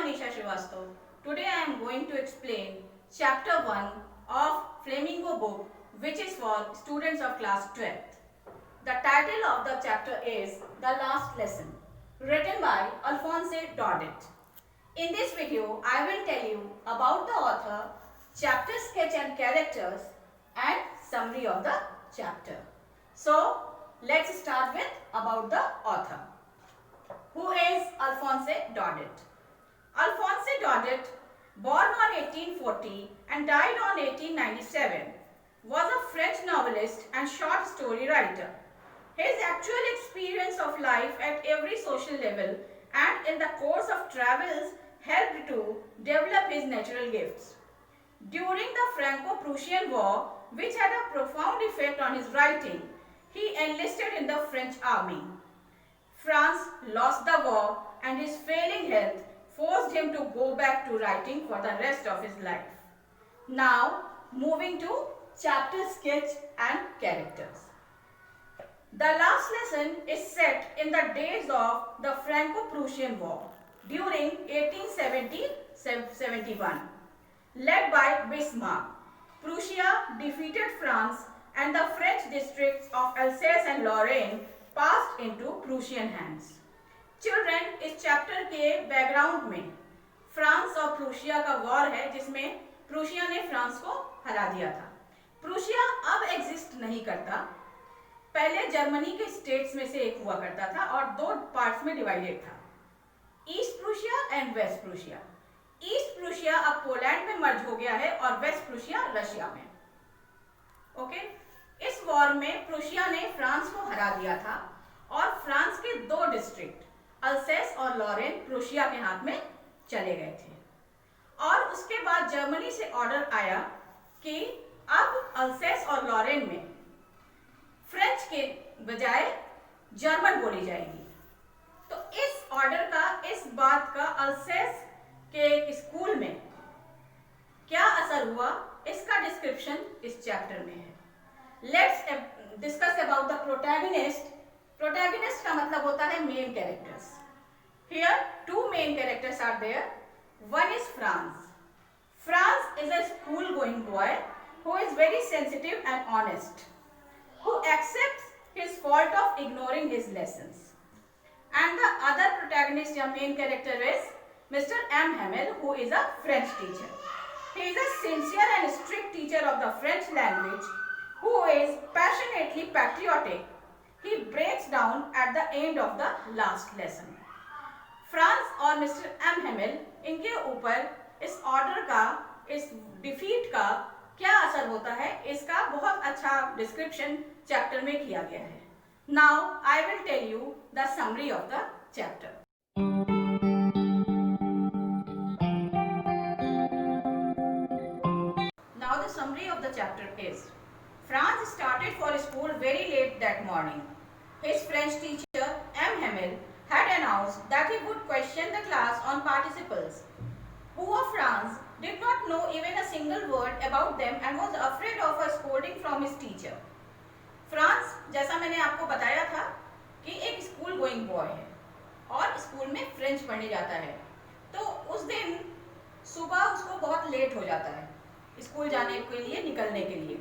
Manisha Srivastava. Today I am going to explain chapter 1 of Flamingo book, which is for students of class 12th. The title of the chapter is The Last Lesson, written by Alphonse Daudet. In this video, I will tell you about the author, chapter sketch and characters, and summary of the chapter. So, let's start with about the author. Who is Alphonse Daudet? Alphonse Daudet, born on 1840 and died on 1897, was a French novelist and short story writer. His actual experience of life at every social level and in the course of travels helped to develop his natural gifts. During the Franco-Prussian War, which had a profound effect on his writing, he enlisted in the French army. France lost the war and his failing health forced him to go back to writing for the rest of his life. Now, moving to chapter sketch and characters. The last lesson is set in the days of the Franco-Prussian War during 1870-71. Led by Bismarck, Prussia defeated France and the French districts of Alsace and Lorraine passed into Prussian hands. Children, इस chapter के background में France और Prussia का war है जिसमें Prussia ने France को हरा दिया था। प्रूशिया अब एग्जिस्ट नहीं करता, पहले जर्मनी के स्टेट्स में से एक हुआ करता था और दो पार्ट्स में डिवाइडेड था, East Prussia and West Prussia. East Prussia अब पोलैंड में मर्ज हो गया है और वेस्ट प्रूशिया रशिया में। ओके, इस वॉर में प्रूशिया ने फ्रांस को हरा दिया था और फ्रांस के दो डिस्ट्रिक्ट अल्सेस और लॉरेन प्रूशिया के हाथ में चले गए थे। और उसके बाद जर्मनी से ऑर्डर आया कि अब अल्सेस और लॉरेन में फ्रेंच के बजाय जर्मन बोली जाएगी। तो इस ऑर्डर का, इस बात का अल्सेस के स्कूल में क्या असर हुआ, इसका डिस्क्रिप्शन इस चैप्टर में है। Let's discuss about the protagonist. Protagonist का मतलब होता है main characters. Here two main characters are there. One is Franz. Franz is a school going boy who is very sensitive and honest, who accepts his fault of ignoring his lessons. And the other protagonist or main character is Mr. M. Hamel, who is a French teacher. He is a sincere and strict teacher of the French language who is passionately patriotic. He breaks down at the end of the last lesson. France और mister M Hemil, इनके ऊपर इस order का, इस defeat का क्या असर होता है, इसका बहुत अच्छा डिस्क्रिप्शन चैप्टर में किया गया है। Now I will tell you the summary of the chapter. Now the summary of the chapter is, Franz started for school very late that morning. His French teacher M. Hamel had announced that he would question the class on participles. Poor Franz did not know even a single word about them and was afraid of a scolding from his teacher. France, जैसा मैंने आपको बताया था कि एक school going boy है और school में फ्रेंच पढ़ने जाता है, तो उस दिन सुबह उसको बहुत लेट हो जाता है स्कूल जाने के लिए, निकलने के लिए।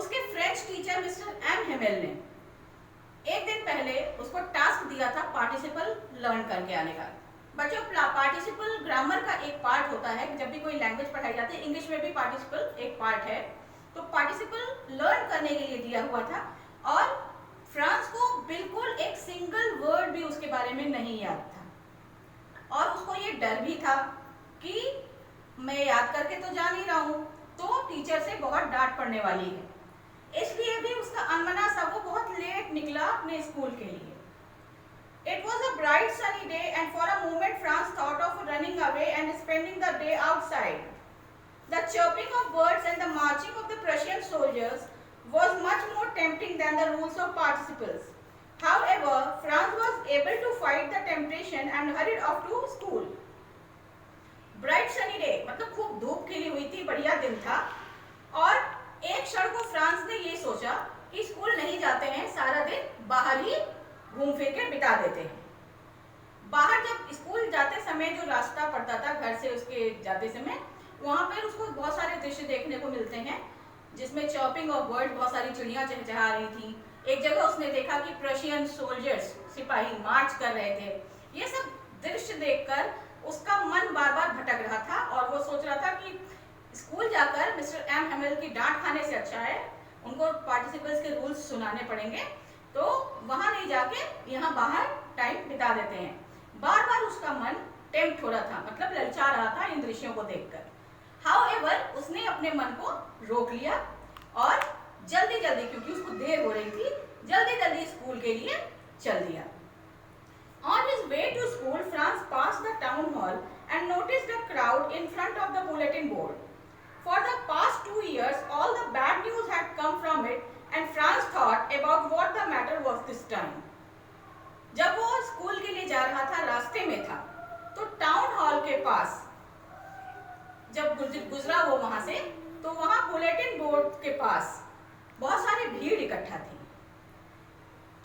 उसके French teacher mister M Hamel ने एक दिन पहले उसको टास्क दिया था पार्टिसिपल लर्न करके आने का। बच्चों, पार्टिसिपल ग्रामर का एक पार्ट होता है, जब भी कोई लैंग्वेज पढ़ाई जाती है, इंग्लिश में भी पार्टिसिपल एक पार्ट है, तो पार्टिसिपल लर्न करने के लिए दिया हुआ था और फ्रांस को बिल्कुल एक सिंगल वर्ड भी उसके बारे में नहीं याद था और उसको ये डर भी था कि मैं याद करके तो जा नहीं रहा हूँ, तो टीचर से बहुत डांट पड़ने वाली है, इसलिए भी उसका अनमना सा वो बहुत लेट निकला अपने स्कूल के लिए। It was a bright sunny day and for a moment Franz thought of running away and spending the day outside. The chirping of birds and the marching of the Prussian soldiers was much more tempting than the rules of participles. However, Franz was able to fight the temptation and hurried off to school. Bright sunny day मतलब खूब धूप खिली हुई थी, बढ़िया दिन था और एक क्षण को फ्रांस ने ये सोचा कि स्कूल नहीं जाते हैं, सारा दिन बाहर ही घूम फिर के बिता देते हैं। बाहर जब स्कूल जाते समय जो रास्ता पड़ता था घर से उसके जाते समय, वहाँ पर उसको बहुत सारे दृश्य देखने को मिलते हैं, जिसमें चॉपिंग ऑफ बर्ड, बहुत सारी चिड़ियाँ चहचहा रही थी। एक जगह उसने देखा कि प्रशियन सोल्जर्स, सिपाही मार्च कर रहे थे। ये सब दृश्य देखकर उसका मन बार बार भटक रहा था और वो सोच रहा था कि स्कूल जाकर मिस्टर एम हेमिल की डांट खाने से अच्छा है उनको पार्टिसिपल्स के रूल्स सुनाने पड़ेंगे, तो वहां नहीं जाके यहाँ बाहर टाइम बिता देते हैं। बार बार उसका मन टेम्प्ट हो रहा था, मतलब ललचा रहा था इन दृश्यों को देखकर। हाउएवर उसने अपने मन को रोक लिया और जल्दी जल्दी, क्योंकि उसको देर हो रही थी, जल्दी जल्दी स्कूल के लिए चल दिया। On his way to school, Franz passed the town hall and noticed a crowd in front of the bulletin board. For the past 2 years, all the bad news had come from it, and Franz thought about what the matter was this time. जब वो school के लिए जा रहा था, रास्ते में था, तो टाउन हॉल के पास जब गुजरा वो वहां से, तो वहां बुलेटिन बोर्ड के पास बहुत सारी भीड़ इकट्ठा थी।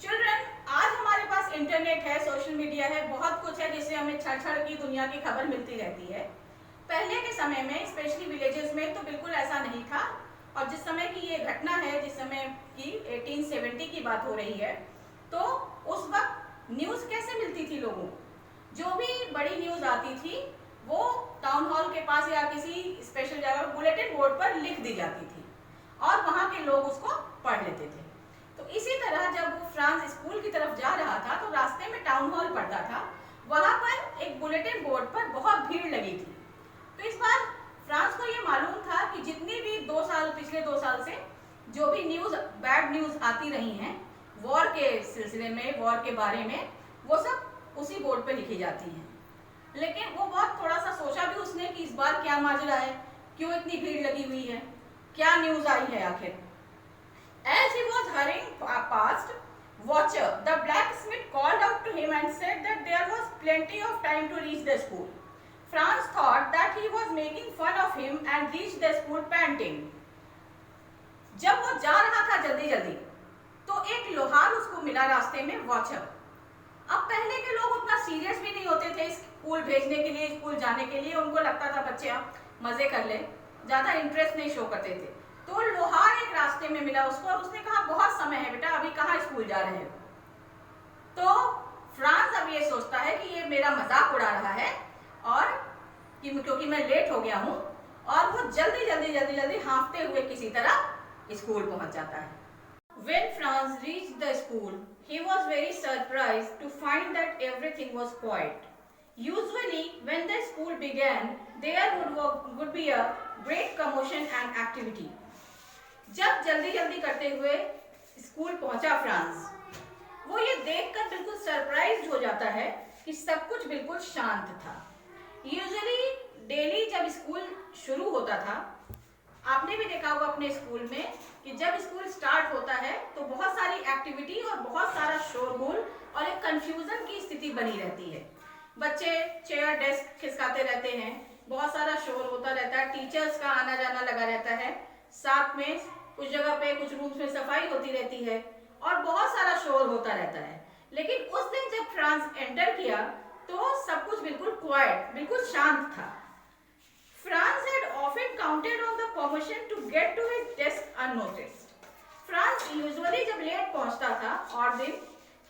चिल्ड्रन, आज हमारे पास इंटरनेट है, सोशल मीडिया है, बहुत कुछ है जिससे हमें क्षण क्षण की दुनिया की खबर मिलती रहती है। पहले के समय में, स्पेशली विलेजेस में, तो बिल्कुल ऐसा नहीं था। और जिस समय की ये घटना है, जिस समय की 1870 की बात हो रही है, तो उस वक्त न्यूज़ कैसे मिलती थी लोगों को? जो भी बड़ी न्यूज़ आती थी वो टाउन हॉल के पास या किसी स्पेशल जगह बुलेटिन बोर्ड पर लिख दी जाती थी और वहाँ के लोग उसको पढ़ लेते थे। तो इसी तरह जब वो फ्रांस स्कूल की तरफ जा रहा था, तो रास्ते में टाउन हॉल पड़ता था, वहाँ पर एक बुलेटिन बोर्ड पर बहुत भीड़ लगी थी। तो इस बार फ्रांस को ये मालूम था कि जितनी भी पिछले 2 साल से जो भी न्यूज़, बैड न्यूज़ आती रही हैं वॉर के सिलसिले में, वॉर के बारे में, वो सब उसी बोर्ड पे लिखी जाती हैं। लेकिन वो बहुत थोड़ा सा सोचा भी उसने कि इस बार क्या माजरा है, क्यों इतनी भीड़ लगी हुई है, क्या न्यूज़ आई है आखिर। As he was hurrying past, Watcher, the blacksmith, called out to him and said that there was plenty of time to reach the school. Franz thought that he was making fun of him and reached the school panting. जब वो जा रहा था जल्दी जल्दी, तो एक लोहार उसको मिला रास्ते में, वॉचर। अब पहले के लोग उतना सीरियस भी नहीं होते थे स्कूल भेजने के लिए, स्कूल जाने के लिए। उनको लगता था बच्चे आप मजे कर ले, ज्यादा इंटरेस्ट नहीं शो करते थे। तो लोहार एक रास्ते में मिला उसको और उसने कहा बहुत समय है बेटा, अभी कहाँ स्कूल जा रहे हो। तो फ्रांस अब ये सोचता है कि ये मेरा मजाक उड़ा रहा है और क्योंकि मैं लेट हो गया हूँ, और वो जल्दी हाँफते हुए किसी तरह स्कूल पहुंच जाता है। When Franz reached the school, he was very surprised to find that everything was quiet. Usually, when the school began, there would be a great commotion and activity. जब जल्दी करते हुए स्कूल पहुंचा फ्रांस, वो ये देखकर बिल्कुल सरप्राइज्ड हो जाता है कि सब कुछ बिल्कुल शांत था। यूजुअली डेली जब स्कूल शुरू होता था, आपने भी देखा होगा अपने स्कूल में कि जब स्कूल स्टार्ट होता है तो बहुत सारी एक्टिविटी और बहुत सारा शोरगुल और एक कंफ्यूजन की स्थिति बनी रहती है। बच्चे चेयर डेस्क खिसकाते रहते हैं, बहुत सारा शोर होता रहता है, टीचर्स का आना जाना लगा रहता है, साथ में कुछ जगह पे कुछ रूम्स में सफाई होती रहती है और बहुत सारा शोर होता रहता है। लेकिन उस दिन जब फ्रांस एंटर किया तो सब कुछ बिल्कुल क्वाइट, बिल्कुल शांत था। Franz had often counted on the permission to get to his desk unnoticed. France usually जब लेट पहुंचता था और दिन,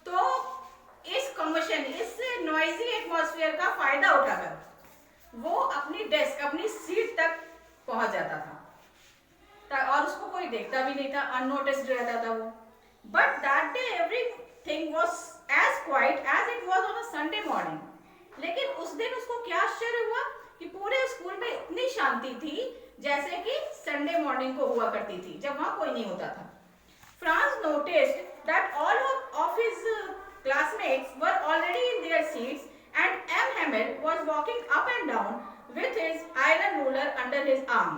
तो इस कमीशन, इस नॉइजी एटमॉस्फेयर का फायदा उठाकर वो अपनी डेस्क, अपनी सीट तक पहुंच जाता था और उसको कोई देखता भी नहीं था, अननोटिस्ड रहता था वो। But that day everything was as quiet as it was on a Sunday morning. लेकिन उस दिन उसको क्या आश्चर्य हुआ कि पूरे स्कूल में इतनी शांति थी जैसे कि संडे मॉर्निंग को हुआ करती थी, जब वहां कोई नहीं होता था। France noticed that all of his classmates were already in their seats and M. Hamel was walking up and down with his iron ruler under his arm.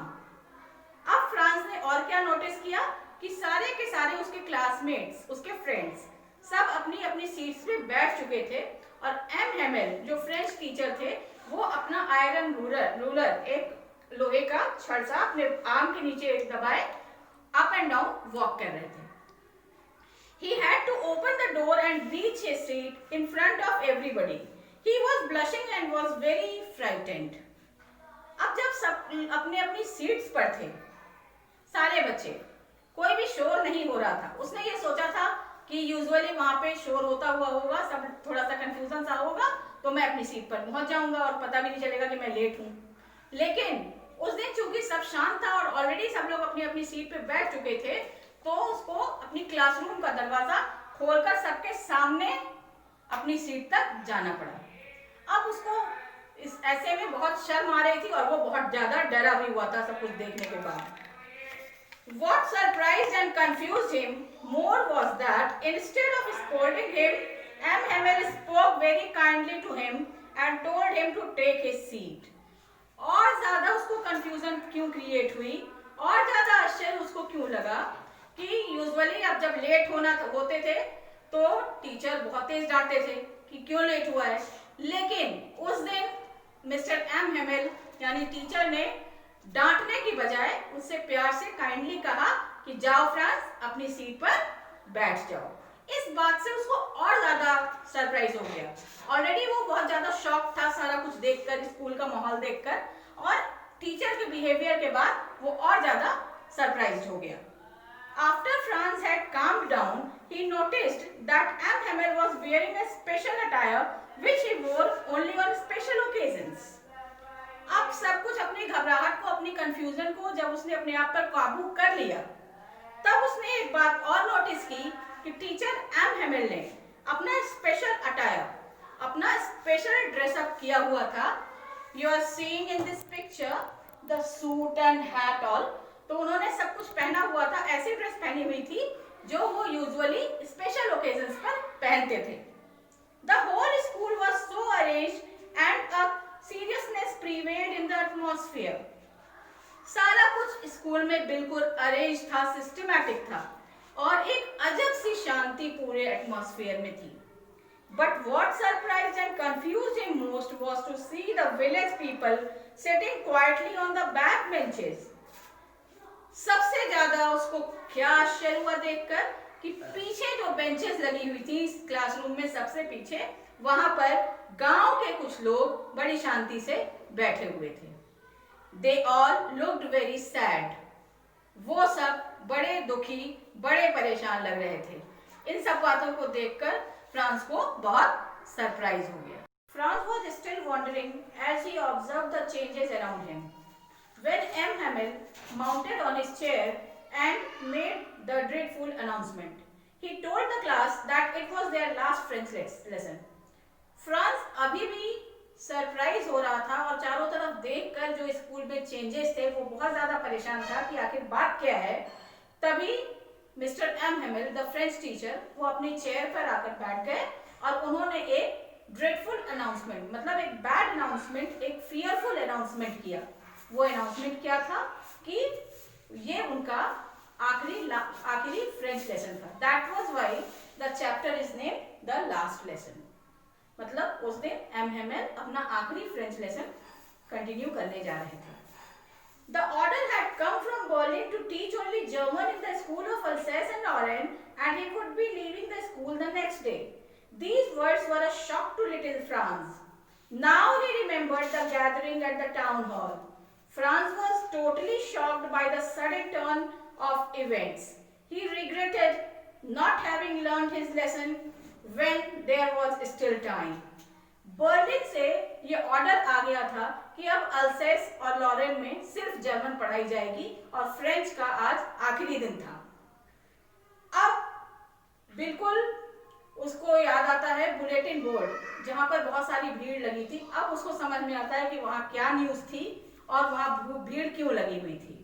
अब फ्रांस ने और क्या नोटिस किया कि सारे के सारे उसके क्लासमेट्स, उसके फ्रेंड्स सब अपनी अपनी सीट्स पे बैठ चुके थे और एम हेमेल जो फ्रेंच टीचर थे वो अपना आयरन रूलर एक लोहे का छड़ सा अपने आर्म के नीचे दबाए अप एंड डाउन वॉक कर रहे थे। He had to open the door and reach his seat in front of everybody. He was blushing and was very frightened. अब जब सब अपने अपनी सीट्स पर थे, सारे बच्चे, कोई भी शोर नहीं हो रहा था। उसने ये सोचा था कि यूजुअली वहां पे शोर होता हुआ होगा, सब थोड़ा सा कंफ्यूजन सा होगा, तो मैं अपनी सीट पर पहुंच जाऊंगा और पता भी नहीं चलेगा कि मैं लेट हूं। लेकिन उस दिन चूंकि सब शांत था और ऑलरेडी सब लोग अपनी अपनी सीट पे बैठ चुके थे, तो उसको अपनी क्लासरूम का दरवाजा खोलकर सबके सामने अपनी सीट तक जाना पड़ा। अब उसको इस ऐसे में बहुत शर्म आ रही थी और वो बहुत ज्यादा डरा भी हुआ था सब कुछ देखने के बाद। What surprised and confused him more was that instead of scolding him, M. Hamel spoke very kindly to him and told him to take his seat. और ज्यादा उसको कंफ्यूजन क्यों क्रिएट हुई और ज्यादा आश्चर्य उसको क्यों लगा कि यूजुअली अब जब लेट होते थे तो टीचर बहुत तेज डांटते थे कि क्यों लेट हुआ है, लेकिन उस दिन मिस्टर एम हेमेल यानी टीचर ने डांटने की बजाय उससे प्यार से काइंडली कहा कि जाओ फ्रांस, अपनी सीट पर बैठ जाओ। इस बात से उसको और ज्यादा सरप्राइज हो गया। ऑलरेडी वो बहुत ज्यादा शॉक था सारा कुछ देखकर, स्कूल का माहौल देखकर, और टीचर के बिहेवियर के बाद वो और ज्यादा सरप्राइज हो गया। After Franz had calmed down, he noticed that M. Hamel was wearing a special attire which he wore only on special occasions. अब सब कुछ अपनी घबराहट को, अपनी कंफ्यूजन को जब उसने अपने आप पर काबू कर लिया, तब उसने एक बात और नोटिस की कि टीचर एम हेमेल ने अपना स्पेशल अटायर, अपना स्पेशल ड्रेसअप किया हुआ था। You are seeing in this picture the suit and hat all. तो उन्होंने सब कुछ पहना हुआ था, ऐसी ड्रेस पहनी हुई थी जो वो यूजुअली स्पेशल ओकेजन्स पर पहनते थे। The whole school was so arranged and a seriousness prevailed in the atmosphere. सारा कुछ स्कूल में बिल्कुल अरेंज था, सिस्टमैटिक था और एक अजब सी शांति पूरे एटमॉस्फेयर में थी। But what surprised and confused him most was to see the village people sitting quietly on the back benches. सबसे ज्यादा उसको क्या आश्चर्य हुआ देखकर कि पीछे जो बेंचेस लगी हुई थी क्लासरूम में सबसे पीछे, वहां पर गांव के कुछ लोग बड़ी शांति से बैठे हुए थे। They all looked very sad. वो सब बड़े दुखी, बड़े परेशान लग रहे थे। इन सब बातों को देखकर फ्रांस को बहुत सरप्राइज हो गया। France was still wondering as he observed the changes around him, when M. Hamel mounted on his chair and made the dreadful announcement. He told the class that it was their last French lesson. France अभी भी surprise हो रहा था और चारों तरफ देखकर जो स्कूल में चेंजेस थे वो बहुत ज्यादा परेशान था कि आखिर बात क्या है। तभी mister M Hamel, the French teacher, वो अपनी चेयर पर आकर बैठ गए और उन्होंने एक ड्रेडफुल अनाउंसमेंट, मतलब एक बैड अनाउंसमेंट, एक फियरफुल अनाउंसमेंट किया। वो अनाउंसमेंट क्या था कि ये उनका आखिरी फ्रेंच लेसन था। That was why the chapter is named the last lesson. मतलब उस दिन एम हेमेल अपना आखिरी फ्रेंच लेसन कंटिन्यू करने जा रहे थे। The order had come from Berlin to teach only German in the school of Alsace and Lorraine, and he would be leaving the school the next day. These words were a shock to little Franz. Now he remembered the gathering at the town hall. Franz was totally shocked by the sudden turn of events. He regretted not having learned his lesson when there was still time. Berlin से ये order आ गया था कि अब अल्सेस और Lauren में सिर्फ German पढ़ाई जाएगी और फ्रेंच का आज आखिरी दिन था। अब बिल्कुल उसको याद आता है बुलेटिन बोर्ड, जहां पर बहुत सारी भीड़ लगी थी। अब उसको समझ में आता है कि वहां क्या न्यूज थी और वहां भीड़ क्यों लगी हुई थी।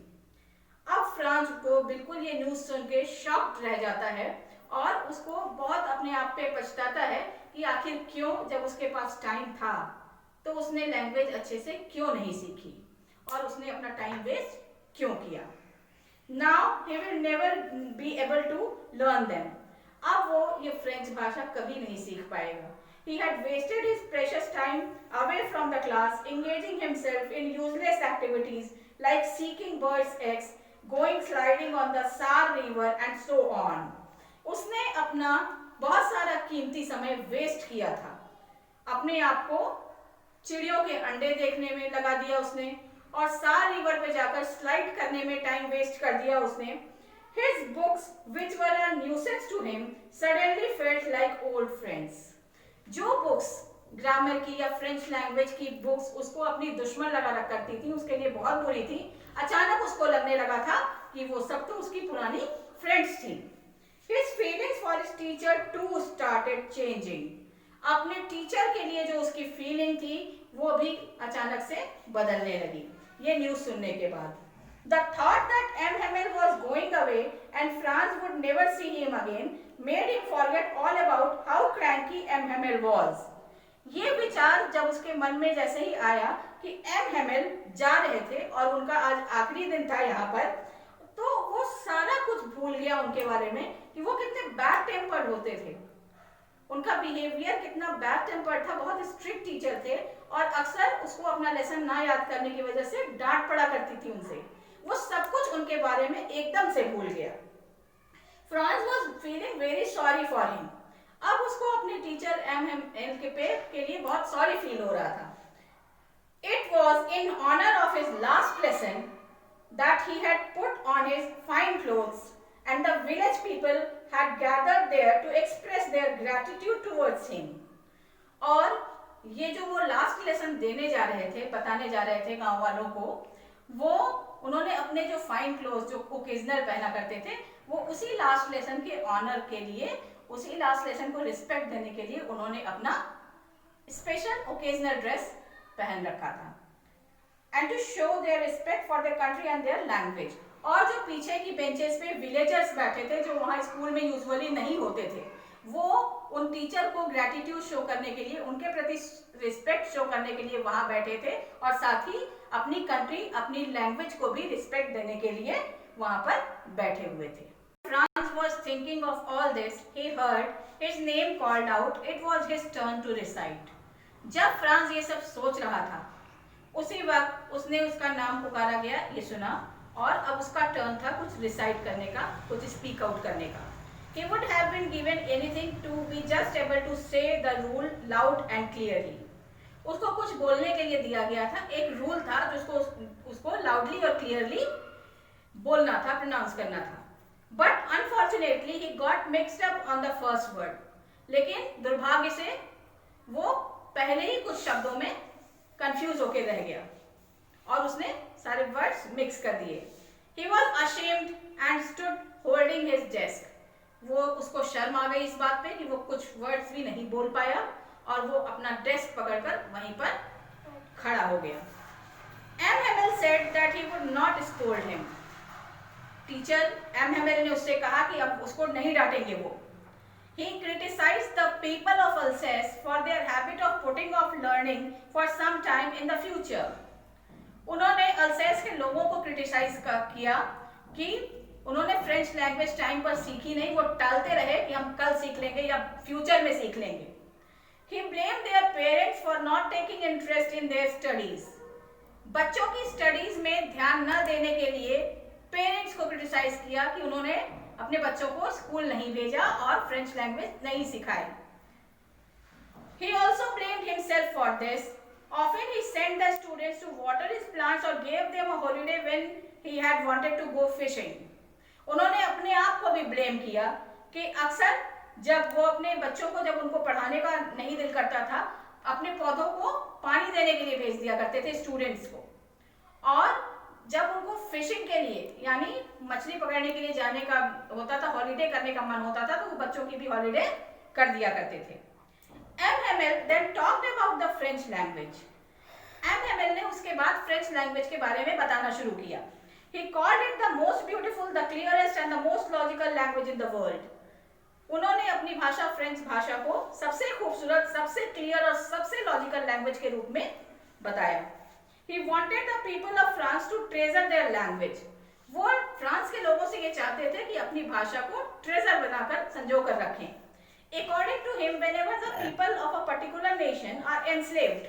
अब फ्रांस को बिल्कुल ये न्यूज सुन के शॉक्ड रह जाता है और उसको बहुत अपने आप पे पछताता है कि आखिर क्यों, जब उसके पास टाइम था तो उसने लैंग्वेज अच्छे से क्यों नहीं सीखी और उसने अपना टाइम वेस्ट क्यों किया। Now he will never be able to learn them. अब वो ये फ्रेंच भाषा कभी नहीं सीख पाएगा। He had wasted his precious time away from the class, engaging himself in useless activities like seeking birds' eggs, going sliding on the Saar River and so on. उसने अपना बहुत सारा कीमती समय वेस्ट किया था अपने आप को चिड़ियों के अंडे देखने में लगा दिया उसने, और सार रिवर पे जाकर स्लाइड करने में टाइम वेस्ट कर दिया उसने. His books, which were a nuisance to him, suddenly felt like old friends. जो बुक्स ग्रामर की या फ्रेंच लैंग्वेज की बुक्स उसको अपनी दुश्मन लगा करती थी, उसके लिए बहुत बुरी थी, अचानक उसको लगने लगा था कि वो सब तो उसकी पुरानी फ्रेंड्स थी. His feelings for his teacher too started changing. अपने टीचर के लिए जो उसकी फीलिंग थी वो भी अचानक से बदलने लगी ये न्यूज सुनने के बाद. The thought that M. Hamel was going away and Franz would never see him again made him forget all about how cranky M. Hamel was. ये विचार जब उसके मन में जैसे ही आया कि एम हेमेल जा रहे थे और उनका आज आखिरी दिन था यहाँ पर, तो वो सारा कुछ भूल गया उनके बारे में कि वो कितने बैड टेम्पर्ड होते थे, उनका बिहेवियर कितना बैड टेम्पर्ड था, बहुत स्ट्रिक्ट टीचर थे और अक्सर उसको अपना लेसन ना याद करने की वजह से डांट पड़ा करती थी उनसे. वो सब कुछ उनके बारे में एकदम से भूल गया. France was feeling very sorry for him. अब उसको अपने टीचर एम एल के लिए बहुत सॉरी फील हो रहा था. It was in honour of his last lesson that he had put on his fine clothes and the village people had gathered there to express their gratitude towards him. और ये जो वो last lesson देने जा रहे थे, बताने जा रहे थे गांव वालों को, वो उन्होंने अपने जो फाइन क्लोथ जो ओकेजनल पहना करते थे वो उसी लास्ट लेसन के ऑनर के लिए, उसी लास्ट लेसन को रिस्पेक्ट देने के लिए उन्होंने अपना स्पेशल ओकेजनल ड्रेस पहन रखा था. And to show their respect for their country and their language. और जो पीछे की बेंचेस पे विलेजर्स बैठे थे जो वहाँ स्कूल में यूजुअली नहीं होते थे, वो उन टीचर को ग्रेटिट्यूड शो करने के लिए, उनके प्रति रिस्पेक्ट शो करने के लिए वहाँ बैठे थे और साथ ही अपनी कंट्री, अपनी लैंग्वेज को भी रिस्पेक्ट देने के लिए वहाँ पर बैठे हुए थे. Franz was thinking of all this. He heard his name called out. It was his turn to recite. जब फ्रांस ये सब सोच रहा था उसी वक्त उसने उसका नाम पुकारा गया, ये सुना, और अब उसका टर्न था कुछ रिसाइट करने का, कुछ स्पीक आउट करने का. He would have been given anything to be just able to say the rule loud and clearly. उसको कुछ बोलने के लिए दिया गया था, एक रूल था जिसको उसको लाउडली और क्लियरली बोलना था, प्रोनाउंस करना था. But unfortunately he got mixed up on the first word. लेकिन दुर्भाग्य से वो पहले ही कुछ शब्दों में कंफ्यूज होके रह गया और उसने सारे वर्ड्स मिक्स कर दिए. He was ashamed and stood holding his desk. वो उसको शर्म आ गई इस बात पे कि वो कुछ वर्ड्स भी नहीं बोल पाया और वो अपना डेस्क पकड़कर वहीं पर खड़ा हो गया. M. Hamel said that he would not scold him. Teacher M. Hamel ने उससे कहा कि अब उसको नहीं डांटेंगे वो. He criticized the people of Alsace for their habit of putting off learning for some time in the future. उन्होंने अल्सेस के लोगों को क्रिटिसाइज किया कि उन्होंने फ्रेंच लैंग्वेज टाइम पर सीखी नहीं, वो टालते रहे कि हम कल सीख लेंगे या फ्यूचर में सीख लेंगे. He blamed their parents for not taking interest in their studies. बच्चों की स्टडीज में ध्यान न देने के लिए पेरेंट्स को क्रिटिसाइज किया कि उन्होंने अपने बच्चों को स्कूल नहीं भेजा और फ्रेंच लैंग्वेज नहीं सिखाई. He also blamed himself for this. Often he sent the students to water his plants or gave them a holiday when he had wanted to go fishing. उन्होंने अपने आप को भी ब्लेम किया कि अक्सर जब वो अपने बच्चों को, जब उनको पढ़ाने का नहीं दिल करता था, अपने पौधों को पानी देने के लिए भेज दिया करते थे स्टूडेंट्स को, और जब उनको फिशिंग के लिए यानी मछली पकड़ने के लिए जाने का होता था, हॉलीडे करने का मन होता था, तो वो बच्चों की भी हॉलीडे कर दिया करते थे. M. Hamel then talked about the French language. M. Hamel ने उसके बाद फ्रेंच लैंग्वेज के बारे में बताना शुरू किया. He called it the most beautiful, the clearest and the most logical language in the world. उन्होंने अपनी भाषा, फ्रेंच भाषा को सबसे खूबसूरत, सबसे क्लियर और सबसे लॉजिकल लैंग्वेज के रूप में बताया. He wanted the people of France to treasure their language. वो फ्रांस के लोगों से ये चाहते थे कि अपनी भाषा को ट्रेजर बनाकर, संजो कर रखें. According to him, whenever the people of a particular nation are enslaved,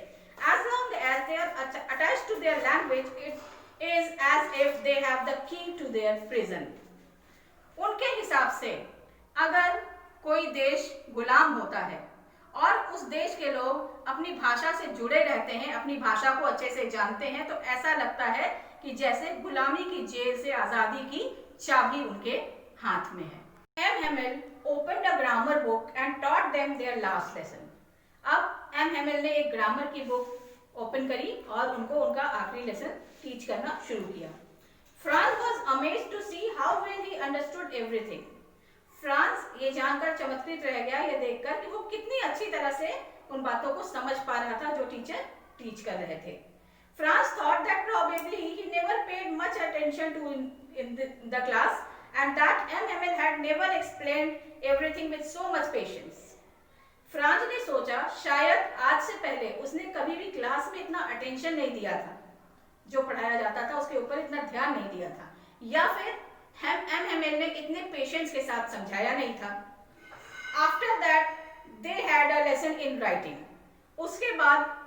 as long as they are attached to their language, it is as if they have the key to their prison. उनके हिसाब से अगर कोई देश गुलाम होता है और उस देश के लोग अपनी भाषा से जुड़े रहते हैं, अपनी भाषा को अच्छे से जानते हैं, तो ऐसा लगता है कि जैसे गुलामी की जेल से आजादी की चाबी उनके हाथ में है। M Hamel opened a grammar book and taught them their last lesson. अब एम हेमिल ने एक ग्रामर की बुक ओपन करी और उनको उनका आखिरी लेसन टीच करना शुरू किया। Franz was amazed to see how well he understood everything. Franz ये जानकर चमत्कृत रह गया ये देखकर कि वो कितनी अच्छी तरह से उन बातों को समझ पा रहा था जो टीचर टीच कर रहे थे। France thought that probably he never paid much attention to in the class and that M. Hamel had never explained everything with so much patience. France ने सोचा शायद आज से पहले उसने कभी भी क्लास में इतना अटेंशन नहीं दिया था, जो पढ़ाया जाता था उसके ऊपर इतना ध्यान नहीं दिया था, या फिर एम हेमिल ने इतने पेशेंस के साथ समझाया नहीं था। After that they had a lesson in writing. उसके बाद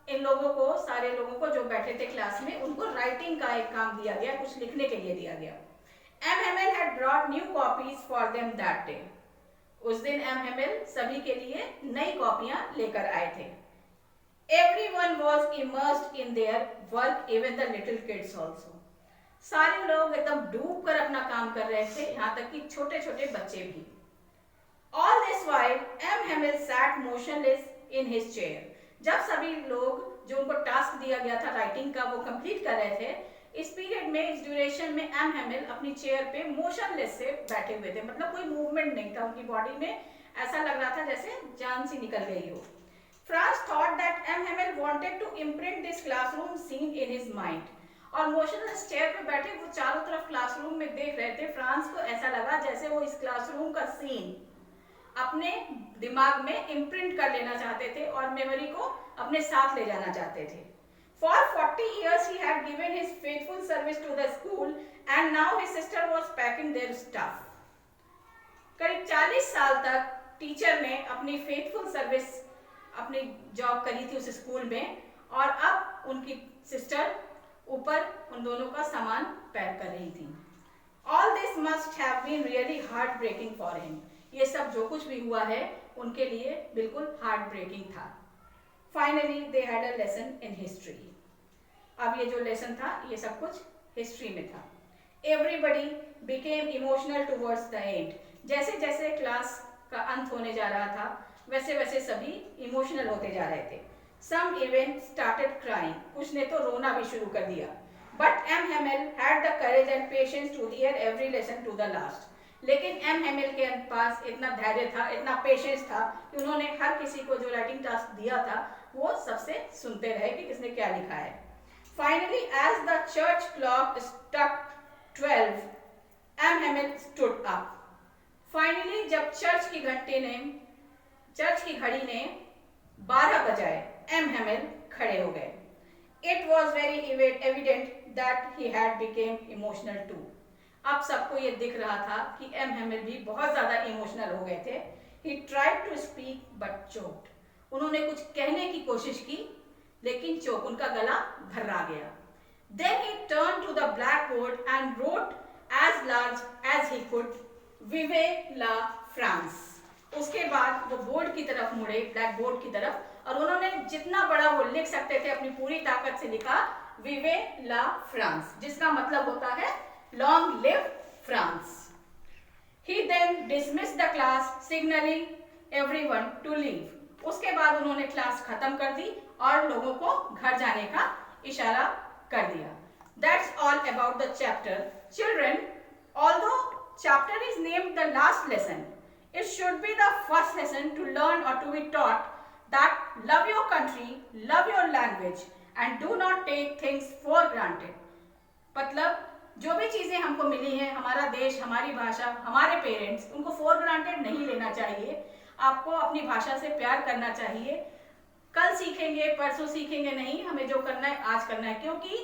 इन लोगों को, सारे लोगों को जो बैठे थे क्लास में, उनको राइटिंग का एक काम दिया गया, कुछ लिखने के लिए दिया गया। M Hamel had brought new copies for them that day. उस दिन एम हेमिल सभी के लिए नई कॉपियां लेकर आए थे। Everyone was immersed in their work, even the little kids also. सारे लोग एकदम डूब कर अपना काम कर रहे थे, यहाँ तक कि छोटे छोटे बच्चे भी। All this while, M. Hamill sat motionless in his chair. जब सभी लोग जो उनको टास्क दिया गया था राइटिंग का वो कंप्लीट कर रहे थे, इस पीरियड में, इस ड्यूरेशन में एम हेमिल अपनी चेयर पे मोशनलेस से बैठे हुए थे, मतलब कोई मूवमेंट नहीं था उनकी बॉडी में, ऐसा लग रहा था जैसे जान सी निकल गई हो। France thought that M. Hamel wanted to imprint this classroom scene in his mind. और मोशनलेस चेयर पे बैठे वो चारों तरफ क्लासरूम में देख रहे थे। फ्रांस को ऐसा लगा जैसे वो इस क्लासरूम का सीन अपने दिमाग में इम्प्रिंट कर लेना चाहते थे और मेमोरी को अपने साथ ले जाना चाहते थे। For 40 years he had given his faithful service to the school and now his sister was packing their stuff. करीब 40 साल तक टीचर ने अपनी फेथफुल सर्विस, अपनी जॉब करी थी उस स्कूल में, और अब उनकी सिस्टर ऊपर उन दोनों का सामान पैक कर रही थी। All this must have been really heartbreaking for him. ये सब जो कुछ भी हुआ है उनके लिए बिल्कुल हार्ट ब्रेकिंग था। Finally they had a lesson in history. अब ये जो लेसन था ये सब कुछ हिस्ट्री में था। Everybody became emotional towards the end. जैसे जैसे क्लास का अंत होने जा रहा था वैसे वैसे सभी इमोशनल होते जा रहे थे। Some even started crying. कुछ ने तो रोना भी शुरू कर दिया। But M. Hamel had the courage and patience to hear every lesson to the last. लेकिन एम हेमिल के पास इतना धैर्य था, इतना पेशेंस था कि उन्होंने हर किसी को जो राइटिंग टास्क दिया था वो सबसे सुनते रहे कि किसने क्या लिखा है। Finally, as the church clock struck 12, M. Hamel stood up. Finally, जब चर्च की घड़ी ने 12 बजाए, एम हेमिल खड़े हो गए। It was very evident that he had become emotional too. अब सबको ये दिख रहा था कि एम हेमिल भी बहुत ज्यादा इमोशनल हो गए थे। He tried to speak but choked. उन्होंने कुछ कहने की कोशिश की लेकिन चोक, उनका गला भर्रा गया। Then he turned to the blackboard and wrote as large as he could, Vive la France. उसके बाद वो बोर्ड की तरफ मुड़े, ब्लैक बोर्ड की तरफ, और उन्होंने जितना बड़ा वो लिख सकते थे अपनी पूरी ताकत से लिखा विवे ला फ्रांस, जिसका मतलब होता है long live France. He then dismissed the class, signaling everyone to leave. उसके बाद उन्होंने क्लास खत्म कर दी और लोगों को घर जाने का इशारा कर दिया। That's all about the chapter. Children, although chapter is named the last lesson, it should be the first lesson to learn or to be taught that love your country, love your language and do not take things for granted. मतलब जो भी चीजें हमको मिली हैं, हमारा देश, हमारी भाषा, हमारे पेरेंट्स, उनको फॉर ग्रांटेड नहीं लेना चाहिए। आपको अपनी भाषा से प्यार करना चाहिए। कल सीखेंगे, परसों सीखेंगे नहीं, हमें जो करना है आज करना है, क्योंकि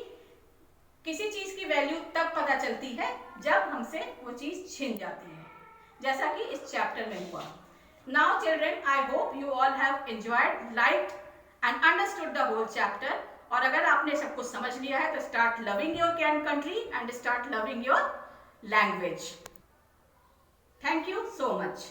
किसी चीज की वैल्यू तब पता चलती है जब हमसे वो चीज छिन जाती है, जैसा कि इस चैप्टर में हुआ। Now children, I hope you all have enjoyed, liked and understood the whole chapter. और अगर आपने सब कुछ समझ लिया है तो start loving your country and start loving your language. Thank you so much.